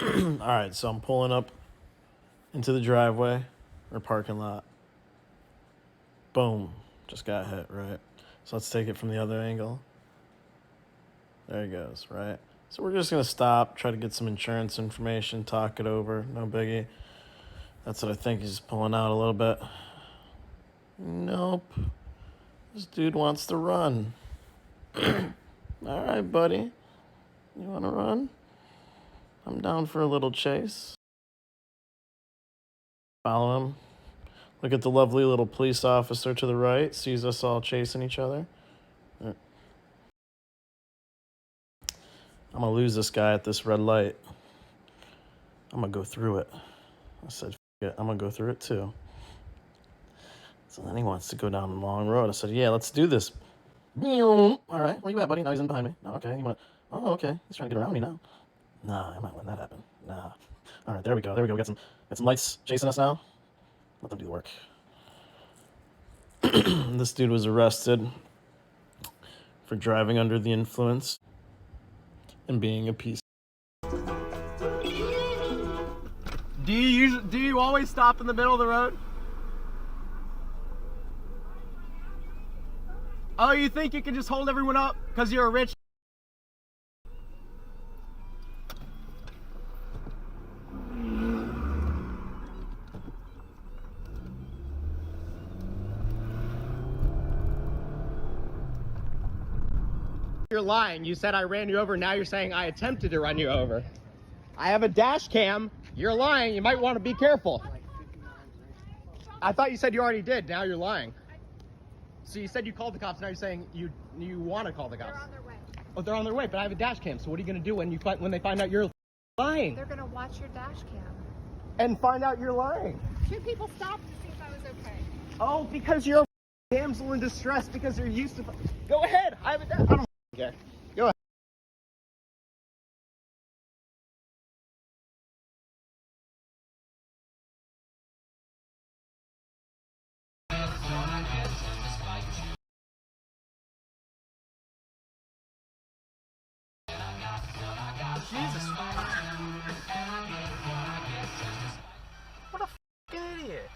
Alright, so I'm pulling up into the driveway or parking lot. Boom. Just got hit, right? So let's take it from the other angle. There he goes, right? So we're just going to stop, try to get some insurance information, talk it over. No biggie. That's what I think. He's pulling out a little bit. Nope. This dude wants to run. All right, buddy. You want to run? I'm down for a little chase. Follow him. Look at the lovely little police officer to the right. Sees us all chasing each other. I'm going to lose this guy at this red light. I'm going to go through it. I said, F it. I'm going to go through it too. So then he wants to go down the long road. I said, yeah, let's do this. All right, where you at, buddy? Now he's in behind me. No, okay. Oh, okay. He's trying to get around me now. Nah, I might let that happen. Nah. All right, there we go. There we go. We got some lights chasing us now. Let them do the work. This dude was arrested for driving under the influence and being a piece. Do you always stop in the middle of the road? Oh, you think you can just hold everyone up because you're a rich? You're lying. You said I ran you over. Now you're saying I attempted to run you over. I have a dash cam. You're lying. You might want to be careful. I thought you said you already did. Now you're lying. So you said you called the cops. Now you're saying you want to call the cops. They're on their way. Oh, they're on their way. But I have a dash cam. So what are you going to do when they find out you're lying? They're going to watch your dash cam. And find out you're lying. Two people stopped to see if I was okay. Oh, because you're a damsel in distress because they're used to. Go ahead. I have a dash. I don't care. Go ahead. Jesus. What a f***ing idiot.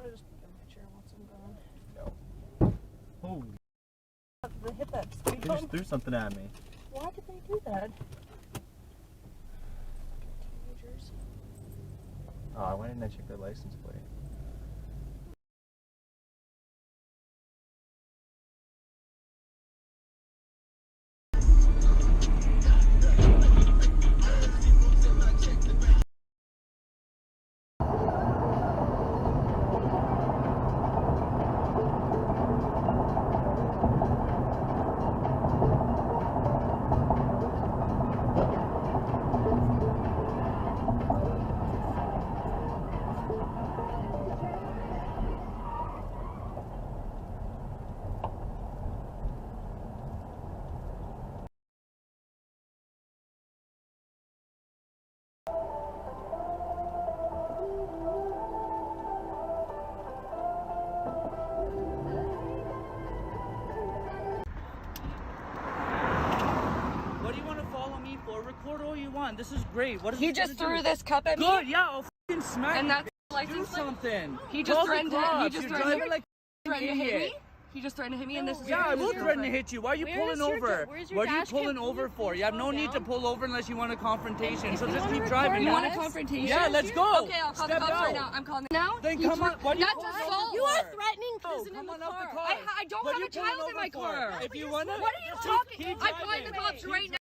I just put in my chair once I'm gone. No. Holy. They hit that speed They bump. just threw something at me. Why did they do that? Teenagers. Oh, why didn't I check their license plate? This is great. What is He just threw this cup at me. Good, yeah, I'll f***ing smack And you. that's Do something. He just threatened to hit idiot. me. He just threatened to hit me, and this is Yeah, I will threaten to hit you. Why are you pulling over? What are you pulling over for? You have no need to pull over unless you want a confrontation. So just keep driving. You want a confrontation? Yeah, let's go. Okay, I'll call the cops right now. I'm calling now. Then come on. What are you That's pulling assault. over You are for? threatening prison Come in on the out the car. car. I don't What have are a you pulling child in my over for? car. If you want to. What are you talking? I'm calling the cops right now.